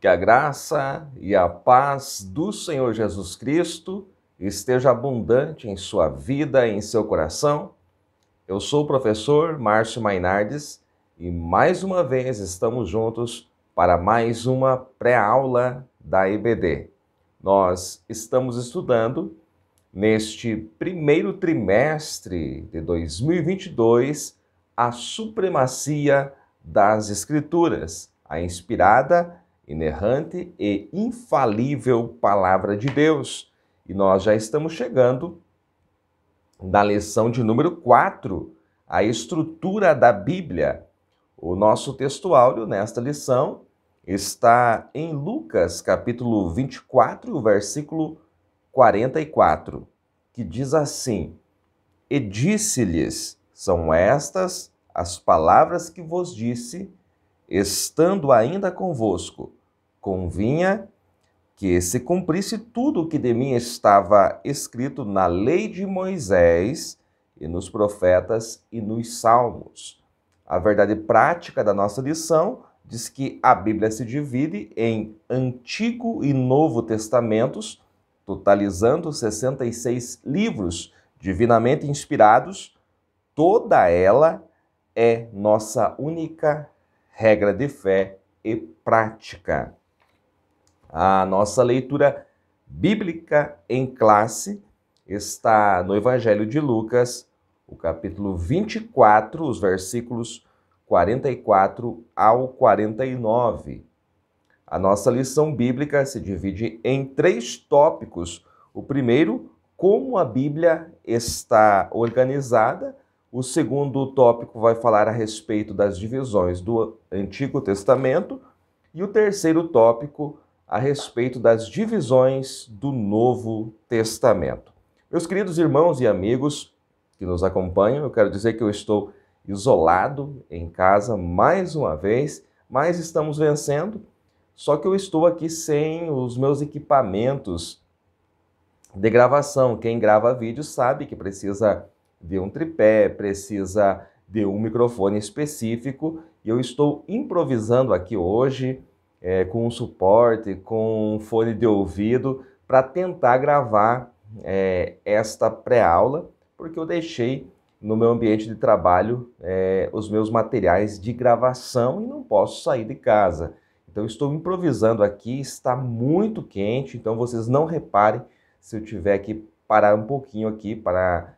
Que a graça e a paz do Senhor Jesus Cristo esteja abundante em sua vida e em seu coração. Eu sou o professor Márcio Mainardes e mais uma vez estamos juntos para mais uma pré-aula da EBD. Nós estamos estudando neste primeiro trimestre de 2022 a supremacia das Escrituras, a inspirada, inerrante e infalível Palavra de Deus. E nós já estamos chegando na lição de número 4, a estrutura da Bíblia. O nosso textuário nesta lição está em Lucas, capítulo 24, versículo 44, que diz assim: E disse-lhes, são estas as palavras que vos disse, estando ainda convosco, convinha que se cumprisse tudo o que de mim estava escrito na lei de Moisés e nos profetas e nos salmos. A verdade prática da nossa lição diz que a Bíblia se divide em Antigo e Novo Testamentos, totalizando 66 livros divinamente inspirados. Toda ela é nossa única regra de fé e prática. A nossa leitura bíblica em classe está no Evangelho de Lucas, o capítulo 24, os versículos 44 ao 49. A nossa lição bíblica se divide em 3 tópicos. O primeiro, como a Bíblia está organizada. O segundo tópico vai falar a respeito das divisões do Antigo Testamento. E o terceiro tópico, a respeito das divisões do Novo Testamento. Meus queridos irmãos e amigos que nos acompanham, eu quero dizer que eu estou isolado em casa mais uma vez, mas estamos vencendo. Só que eu estou aqui sem os meus equipamentos de gravação. Quem grava vídeo sabe que precisa de um tripé, precisa de um microfone específico. E eu estou improvisando aqui hoje, com um suporte, com um fone de ouvido, para tentar gravar esta pré-aula, porque eu deixei no meu ambiente de trabalho os meus materiais de gravação e não posso sair de casa. Então, estou improvisando aqui, está muito quente, então vocês não reparem se eu tiver que parar um pouquinho aqui para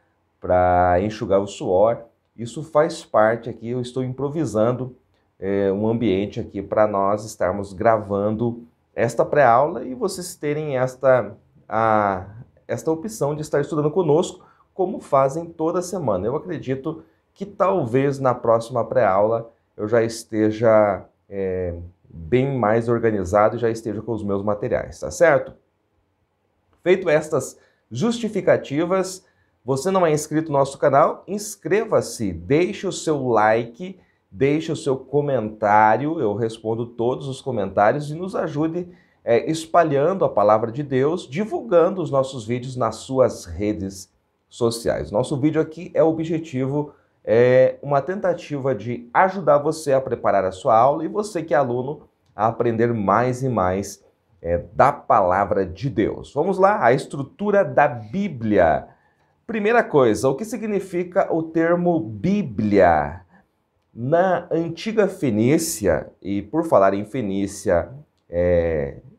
enxugar o suor. Isso faz parte aqui, eu estou improvisando um ambiente aqui para nós estarmos gravando esta pré-aula e vocês terem esta opção de estar estudando conosco, como fazem toda semana. Eu acredito que talvez na próxima pré-aula eu já esteja bem mais organizado e já esteja com os meus materiais, tá certo? Feito estas justificativas, você não é inscrito no nosso canal? Inscreva-se, deixe o seu like, deixe o seu comentário, eu respondo todos os comentários e nos ajude espalhando a palavra de Deus, divulgando os nossos vídeos nas suas redes sociais. Nosso vídeo aqui é o objetivo, uma tentativa de ajudar você a preparar a sua aula e você que é aluno a aprender mais e mais da palavra de Deus. Vamos lá, a estrutura da Bíblia. Primeira coisa, o que significa o termo Bíblia? Na antiga Fenícia, e por falar em Fenícia,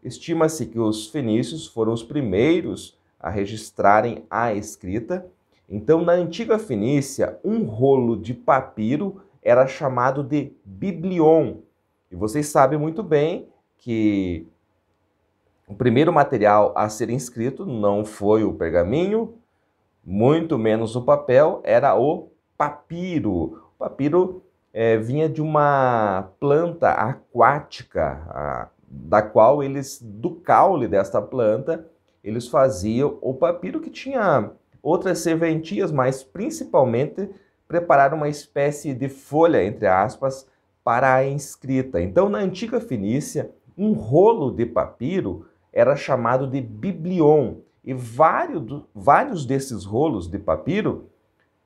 estima-se que os fenícios foram os primeiros a registrarem a escrita. Então, na antiga Fenícia, um rolo de papiro era chamado de biblion. E vocês sabem muito bem que o primeiro material a ser escrito não foi o pergaminho, muito menos o papel, era o papiro. O papiro vinha de uma planta aquática, do caule desta planta, eles faziam o papiro, que tinha outras serventias, mas principalmente prepararam uma espécie de folha, entre aspas, para a escrita. Então, na antiga Fenícia, um rolo de papiro era chamado de biblion, e vários desses rolos de papiro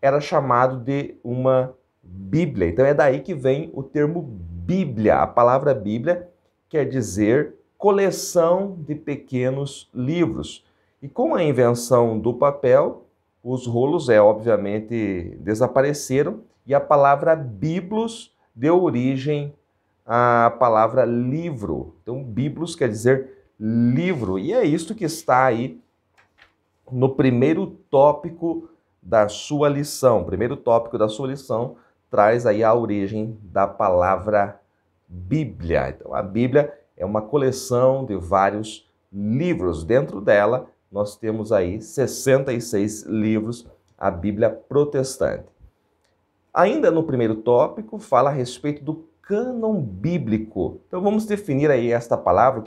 era chamado de uma Bíblia. Então é daí que vem o termo Bíblia. A palavra Bíblia quer dizer coleção de pequenos livros. E com a invenção do papel, os rolos, obviamente, desapareceram e a palavra biblos deu origem à palavra livro. Então, biblos quer dizer livro. E é isto que está aí no primeiro tópico da sua lição. O primeiro tópico da sua lição traz aí a origem da palavra Bíblia. Então, a Bíblia é uma coleção de vários livros. Dentro dela, nós temos aí 66 livros, a Bíblia protestante. Ainda no primeiro tópico, fala a respeito do cânon bíblico. Então, vamos definir aí esta palavra,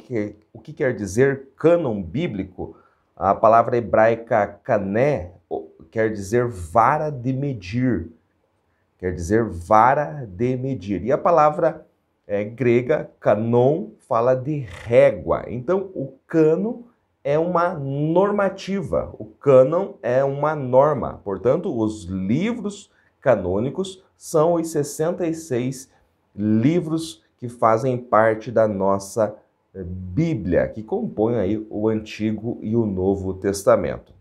o que quer dizer cânon bíblico. A palavra hebraica kané quer dizer vara de medir. Quer dizer vara de medir. E a palavra grega, kanon, fala de régua. Então, o cânon é uma normativa. O cânon é uma norma. Portanto, os livros canônicos são os 66 livros que fazem parte da nossa Bíblia, que compõem aí o Antigo e o Novo Testamento.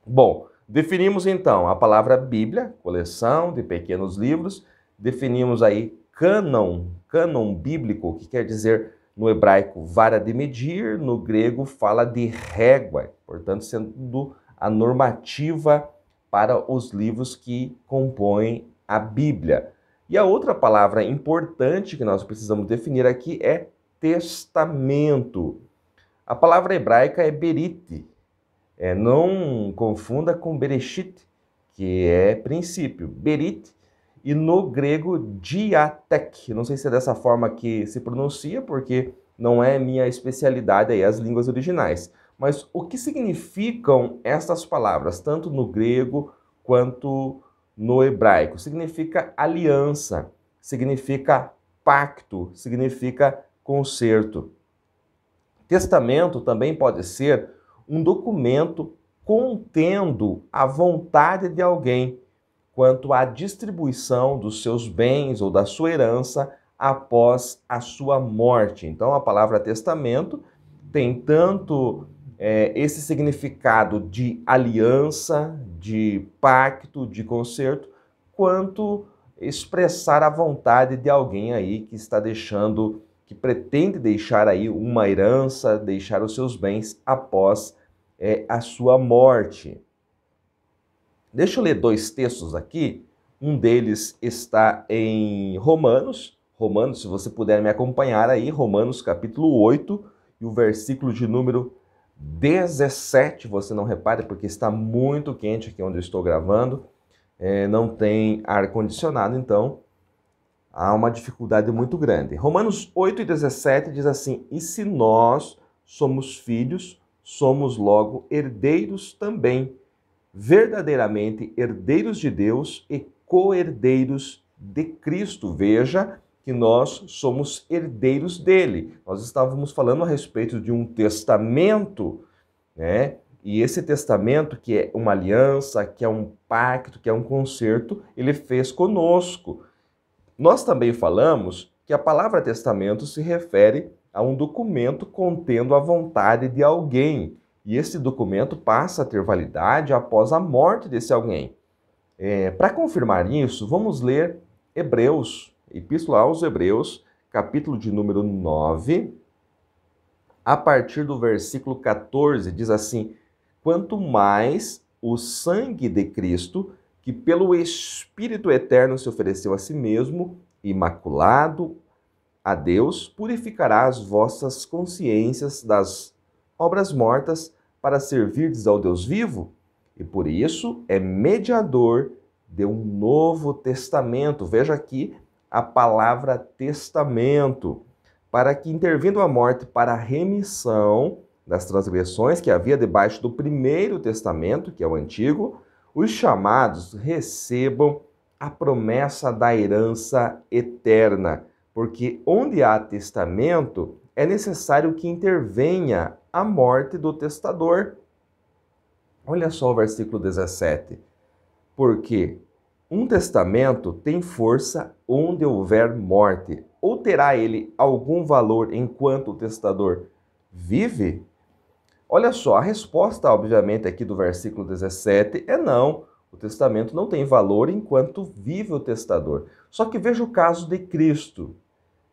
Bom, definimos então a palavra Bíblia, coleção de pequenos livros, definimos aí cânon bíblico, que quer dizer no hebraico vara de medir, no grego fala de régua, portanto sendo a normativa para os livros que compõem a Bíblia. E a outra palavra importante que nós precisamos definir aqui é testamento. A palavra hebraica é berit. Não confunda com bereshit, que é princípio. Berit. E no grego, diatek. Não sei se é dessa forma que se pronuncia, porque não é minha especialidade aí, as línguas originais. Mas o que significam estas palavras, tanto no grego quanto no hebraico? Significa aliança, significa pacto, significa concerto. Testamento também pode ser um documento contendo a vontade de alguém quanto à distribuição dos seus bens ou da sua herança após a sua morte. Então, a palavra testamento tem tanto esse significado de aliança, de pacto, de concerto, quanto expressar a vontade de alguém aí que está deixando, que pretende deixar aí uma herança, deixar os seus bens após a sua morte. Deixa eu ler dois textos aqui. Um deles está em Romanos. Romanos, se você puder me acompanhar aí, Romanos capítulo 8 e o versículo de número 17. Você não repare porque está muito quente aqui onde eu estou gravando. Não tem ar-condicionado, então há uma dificuldade muito grande. Romanos 8 e 17 diz assim: e se nós somos filhos, somos logo herdeiros também, verdadeiramente herdeiros de Deus e co-herdeiros de Cristo. Veja que nós somos herdeiros dele. Nós estávamos falando a respeito de um testamento, né? E esse testamento, que é uma aliança, que é um pacto, que é um concerto, ele fez conosco. Nós também falamos que a palavra testamento se refere a um documento contendo a vontade de alguém. E esse documento passa a ter validade após a morte desse alguém. Para confirmar isso, vamos ler Hebreus, Epístola aos Hebreus, capítulo de número 9, a partir do versículo 14, diz assim: quanto mais o sangue de Cristo, que pelo Espírito Eterno se ofereceu a si mesmo, imaculado a Deus, purificará as vossas consciências das obras mortas para servirdes ao Deus vivo, e por isso é mediador de um novo testamento. Veja aqui a palavra testamento, para que, intervindo a morte para a remissão das transgressões que havia debaixo do primeiro testamento, que é o antigo, os chamados recebam a promessa da herança eterna, porque onde há testamento, é necessário que intervenha a morte do testador. Olha só o versículo 17. Porque Um testamento tem força onde houver morte, ou terá ele algum valor enquanto o testador vive? Olha só, a resposta, obviamente, aqui do versículo 17 é não. O testamento não tem valor enquanto vive o testador. Só que veja o caso de Cristo,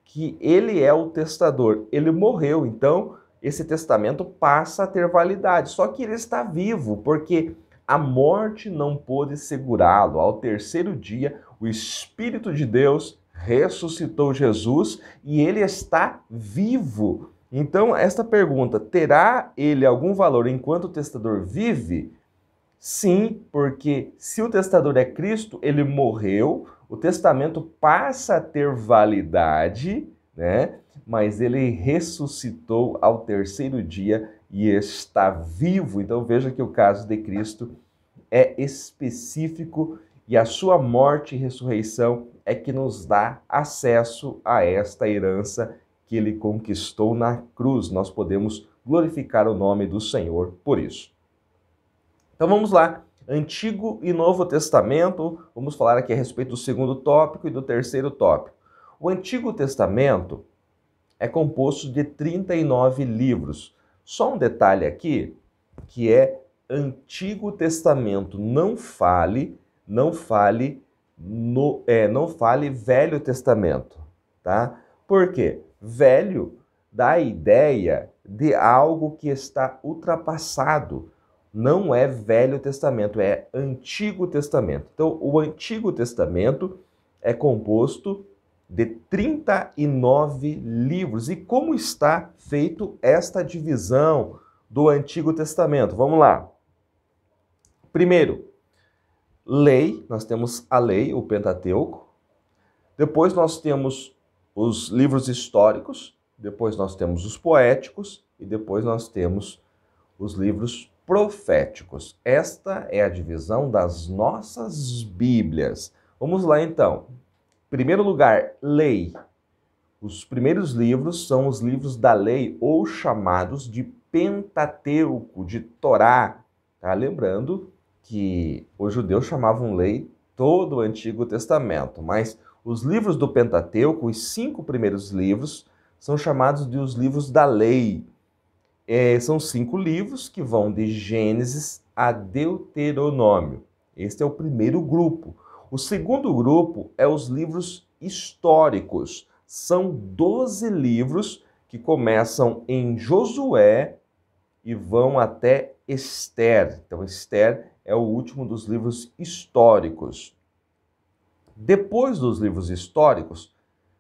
que ele é o testador. Ele morreu, então esse testamento passa a ter validade. Só que ele está vivo, porque a morte não pôde segurá-lo. Ao terceiro dia, o Espírito de Deus ressuscitou Jesus e ele está vivo. Então, esta pergunta, terá ele algum valor enquanto o testador vive? Sim, porque se o testador é Cristo, ele morreu, o testamento passa a ter validade, né? Mas ele ressuscitou ao terceiro dia e está vivo. Então veja que o caso de Cristo é específico e a sua morte e ressurreição é que nos dá acesso a esta herança que ele conquistou na cruz. Nós podemos glorificar o nome do Senhor por isso. Então vamos lá, Antigo e Novo Testamento, vamos falar aqui a respeito do segundo tópico e do terceiro tópico. O Antigo Testamento é composto de 39 livros. Só um detalhe aqui, que é Antigo Testamento, não fale Velho Testamento, tá? Por quê? Velho dá a ideia de algo que está ultrapassado. Não é Velho Testamento, é Antigo Testamento. Então, o Antigo Testamento é composto de 39 livros. E como está feito esta divisão do Antigo Testamento? Vamos lá. Primeiro, lei, nós temos a lei, o Pentateuco. Depois nós temos os livros históricos, depois nós temos os poéticos e depois nós temos os livros proféticos. Esta é a divisão das nossas Bíblias. Vamos lá então. Em primeiro lugar, lei. Os primeiros livros são os livros da lei, ou chamados de Pentateuco, de Torá. Tá? Lembrando que os judeus chamavam lei todo o Antigo Testamento, mas os livros do Pentateuco, os 5 primeiros livros, são chamados de os livros da lei. São 5 livros que vão de Gênesis a Deuteronômio. Este é o primeiro grupo. O segundo grupo é os livros históricos. São 12 livros que começam em Josué e vão até Ester. Então, Ester é o último dos livros históricos. Depois dos livros históricos,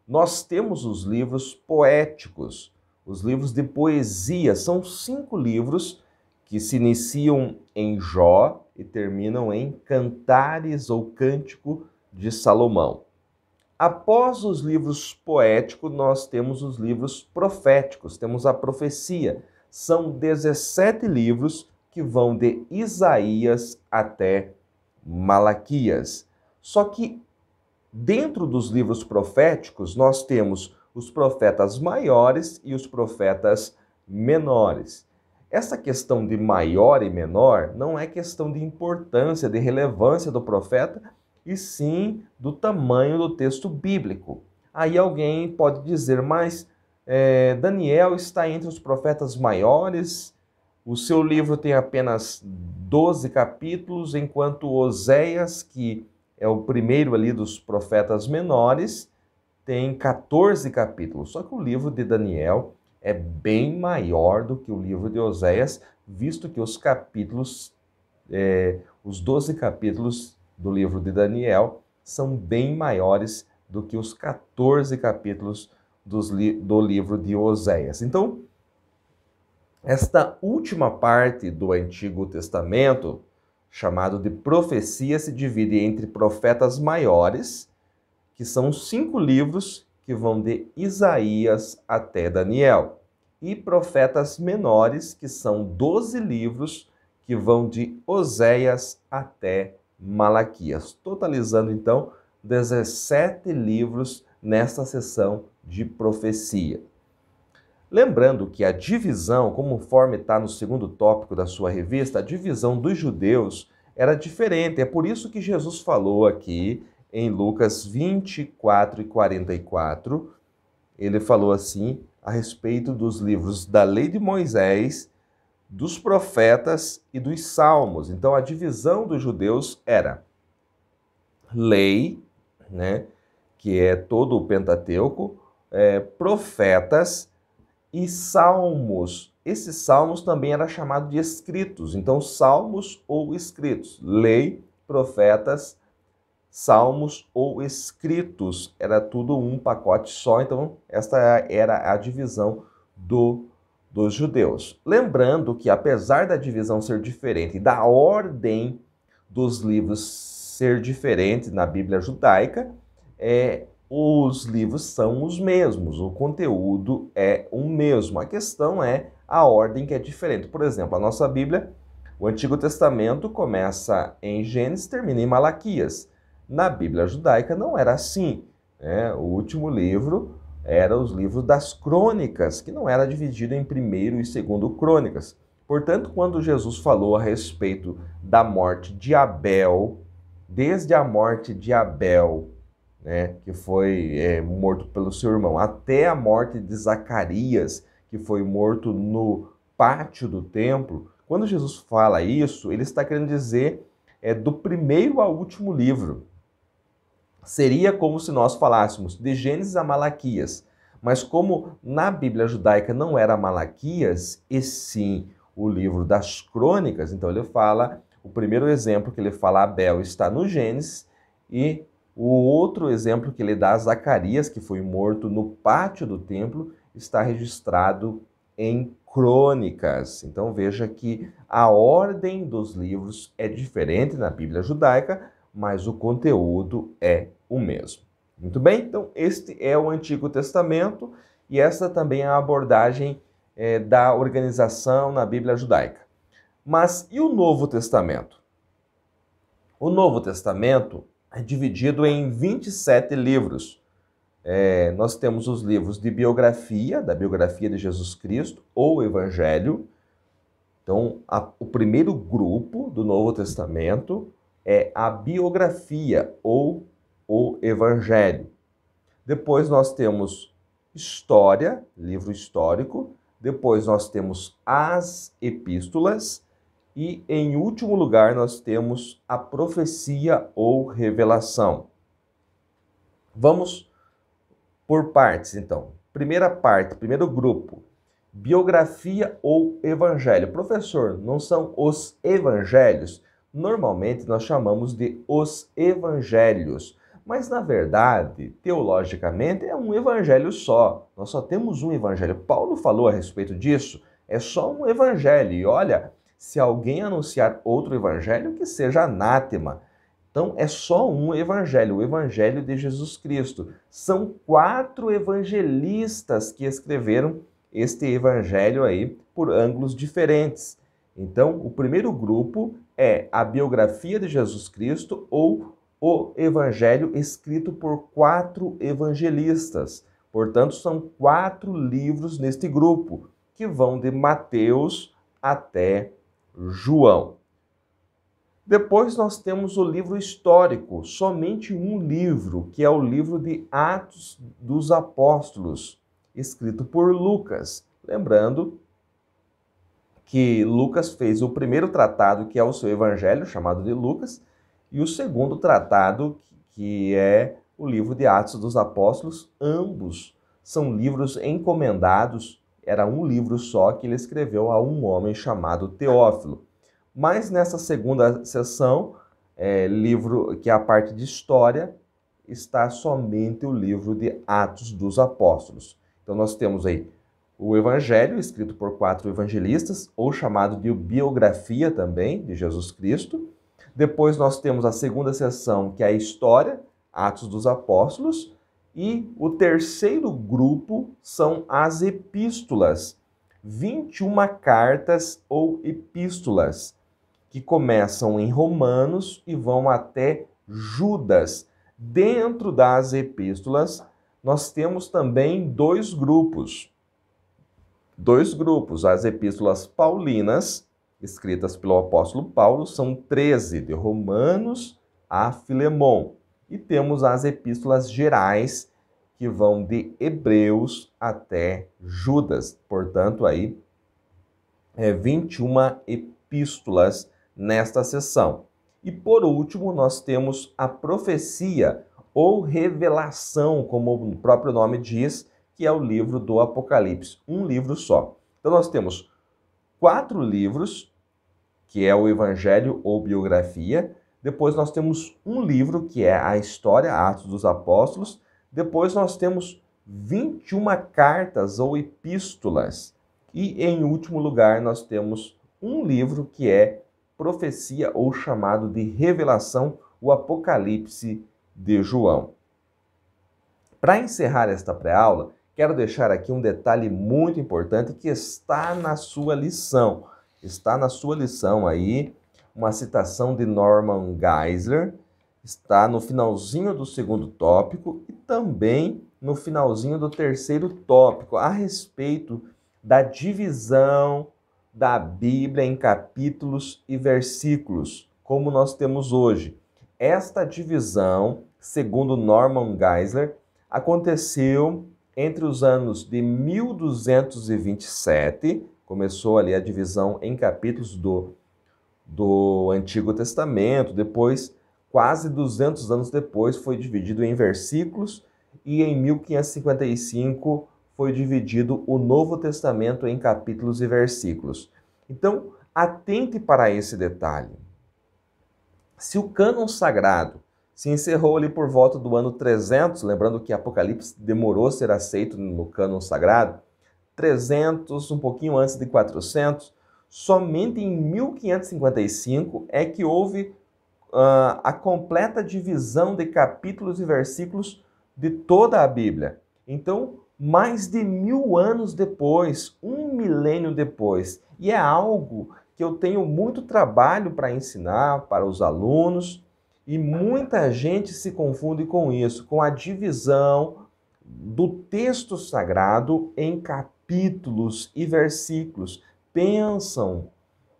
nós temos os livros poéticos. Os livros de poesia são 5 livros que se iniciam em Jó e terminam em Cantares ou Cântico de Salomão. Após os livros poéticos, nós temos os livros proféticos, temos a profecia. São 17 livros que vão de Isaías até Malaquias. Só que dentro dos livros proféticos, nós temos os profetas maiores e os profetas menores. Essa questão de maior e menor não é questão de importância, de relevância do profeta, e sim do tamanho do texto bíblico. Aí alguém pode dizer, mas Daniel está entre os profetas maiores, o seu livro tem apenas 12 capítulos, enquanto Oséias, que é o primeiro ali dos profetas menores, tem 14 capítulos. Só que o livro de Daniel é bem maior do que o livro de Oséias, visto que os 12 capítulos do livro de Daniel são bem maiores do que os 14 capítulos do livro de Oséias. Então, esta última parte do Antigo Testamento, chamado de profecia, se divide entre profetas maiores, que são 5 livros que vão de Isaías até Daniel, e profetas menores, que são 12 livros que vão de Oséias até Malaquias, totalizando então 17 livros nesta seção de profecia. Lembrando que a divisão, conforme está no segundo tópico da sua revista, a divisão dos judeus era diferente. É por isso que Jesus falou aqui em Lucas 24 e 44, ele falou assim a respeito dos livros da Lei de Moisés, dos profetas e dos salmos. Então a divisão dos judeus era lei, né, que é todo o Pentateuco, profetas e salmos. Esses salmos também era chamado de escritos. Então, salmos ou escritos. Lei, profetas, salmos ou escritos. Era tudo um pacote só. Então, esta era a divisão dos judeus. Lembrando que, apesar da divisão ser diferente, da ordem dos livros ser diferente na Bíblia judaica, os livros são os mesmos, o conteúdo é o mesmo. A questão é a ordem que é diferente. Por exemplo, a nossa Bíblia, o Antigo Testamento começa em Gênesis e termina em Malaquias. Na Bíblia judaica não era assim, né? O último livro era os livros das crônicas, que não era dividido em primeiro e segundo crônicas. Portanto, quando Jesus falou a respeito da morte de Abel, desde a morte de Abel, né, que foi morto pelo seu irmão, até a morte de Zacarias, que foi morto no pátio do templo, quando Jesus fala isso, ele está querendo dizer do primeiro ao último livro. Seria como se nós falássemos de Gênesis a Malaquias, mas como na Bíblia judaica não era Malaquias, e sim o livro das crônicas, então ele fala, o primeiro exemplo que ele fala Abel está no Gênesis, e o outro exemplo que ele dá a Zacarias, que foi morto no pátio do templo, está registrado em crônicas. Então veja que a ordem dos livros é diferente na Bíblia judaica, mas o conteúdo é o mesmo. Muito bem? Então este é o Antigo Testamento e essa também é a abordagem da organização na Bíblia judaica. Mas e o Novo Testamento? O Novo Testamento é dividido em 27 livros. Nós temos os livros de biografia, da biografia de Jesus Cristo, ou Evangelho. Então, o primeiro grupo do Novo Testamento é a biografia, ou o Evangelho. Depois nós temos história, livro histórico. Depois nós temos as epístolas. E, em último lugar, nós temos a profecia ou revelação. Vamos por partes, então. Primeira parte, primeiro grupo, biografia ou evangelho. Professor, não são os evangelhos? Normalmente nós chamamos de os evangelhos, mas na verdade, teologicamente, é um evangelho só. Nós só temos um evangelho. Paulo falou a respeito disso, é só um evangelho. E olha, se alguém anunciar outro evangelho, que seja anátema. Então, é só um evangelho, o evangelho de Jesus Cristo. São 4 evangelistas que escreveram este evangelho aí por ângulos diferentes. Então, o primeiro grupo é a biografia de Jesus Cristo ou o evangelho escrito por 4 evangelistas. Portanto, são 4 livros neste grupo, que vão de Mateus até João. Depois nós temos o livro histórico, somente um livro, que é o livro de Atos dos Apóstolos, escrito por Lucas. Lembrando que Lucas fez o primeiro tratado, que é o seu evangelho, chamado de Lucas, e o segundo tratado, que é o livro de Atos dos Apóstolos. Ambos são livros encomendados, era um livro só que ele escreveu a um homem chamado Teófilo. Mas nessa segunda sessão, livro que é a parte de história, está somente o livro de Atos dos Apóstolos. Então nós temos aí o Evangelho, escrito por 4 evangelistas, ou chamado de biografia também, de Jesus Cristo. Depois nós temos a segunda sessão, que é a história, Atos dos Apóstolos. E o terceiro grupo são as epístolas, 21 cartas ou epístolas, que começam em Romanos e vão até Judas. Dentro das epístolas, nós temos também dois grupos, as epístolas paulinas escritas pelo apóstolo Paulo são 13, de Romanos a Filemon. E temos as epístolas gerais, que vão de Hebreus até Judas. Portanto, aí 21 epístolas nesta sessão. E por último, nós temos a profecia ou revelação, como o próprio nome diz, que é o livro do Apocalipse, um livro só. Então nós temos 4 livros, que é o Evangelho ou biografia. Depois nós temos um livro, que é a história, Atos dos Apóstolos. Depois nós temos 21 cartas ou epístolas. E em último lugar nós temos um livro que é profecia ou chamado de revelação, o Apocalipse de João. Para encerrar esta pré-aula, quero deixar aqui um detalhe muito importante que está na sua lição. Está na sua lição aí uma citação de Norman Geisler, está no finalzinho do 2º tópico e também no finalzinho do 3º tópico, a respeito da divisão da Bíblia em capítulos e versículos, como nós temos hoje. Esta divisão, segundo Norman Geisler, aconteceu entre os anos de 1227, começou ali a divisão em capítulos do Antigo Testamento, depois, quase 200 anos depois, foi dividido em versículos, e em 1555 foi dividido o Novo Testamento em capítulos e versículos. Então, atente para esse detalhe. Se o cânon sagrado se encerrou ali por volta do ano 300, lembrando que Apocalipse demorou a ser aceito no cânon sagrado, 300, um pouquinho antes de 400, somente em 1555 é que houve a completa divisão de capítulos e versículos de toda a Bíblia. Então, mais de 1000 anos depois, 1 milênio depois, e é algo que eu tenho muito trabalho para ensinar para os alunos, e muita gente se confunde com isso, com a divisão do texto sagrado em capítulos e versículos. Pensam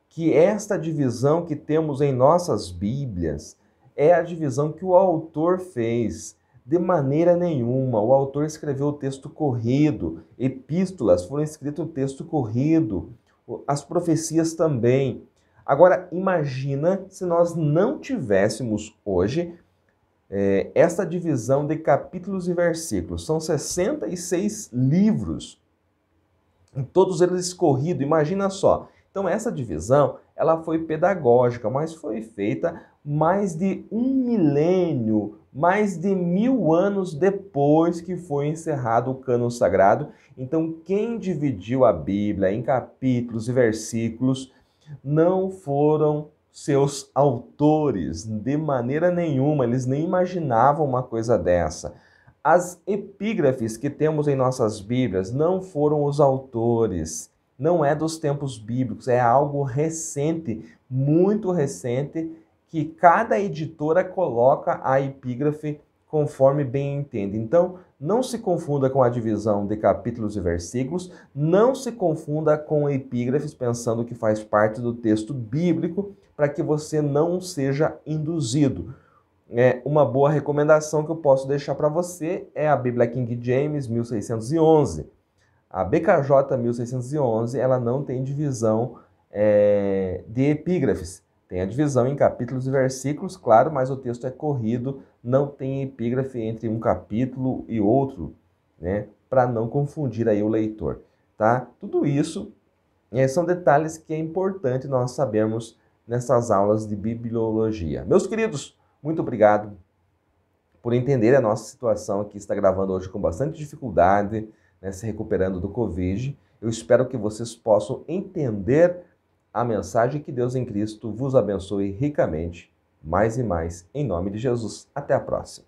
que esta divisão que temos em nossas Bíblias é a divisão que o autor fez. De maneira nenhuma. O autor escreveu o texto corrido, epístolas foram escritas o texto corrido, as profecias também. Agora, imagina se nós não tivéssemos hoje esta divisão de capítulos e versículos. São 66 livros, todos eles corridos, imagina só. Então, essa divisão, ela foi pedagógica, mas foi feita mais de 1 milênio, mais de 1000 anos depois que foi encerrado o cânon sagrado. Então, quem dividiu a Bíblia em capítulos e versículos não foram seus autores, de maneira nenhuma, eles nem imaginavam uma coisa dessa. As epígrafes que temos em nossas Bíblias não foram os autores, não é dos tempos bíblicos, é algo recente, muito recente, que cada editora coloca a epígrafe conforme bem entende. Então, não se confunda com a divisão de capítulos e versículos, não se confunda com epígrafes pensando que faz parte do texto bíblico, para que você não seja induzido. Uma boa recomendação que eu posso deixar para você é a Bíblia King James 1611. A BKJ 1611, ela não tem divisão de epígrafes. Tem a divisão em capítulos e versículos, claro, mas o texto é corrido, não tem epígrafe entre um capítulo e outro, né? Para não confundir aí o leitor, tá? Tudo isso são detalhes que é importante nós sabermos nessas aulas de bibliologia. Meus queridos, muito obrigado por entender a nossa situação aqui, está gravando hoje com bastante dificuldade, né, se recuperando do Covid. Eu espero que vocês possam entender a mensagem. Que Deus em Cristo vos abençoe ricamente, mais e mais, em nome de Jesus. Até a próxima.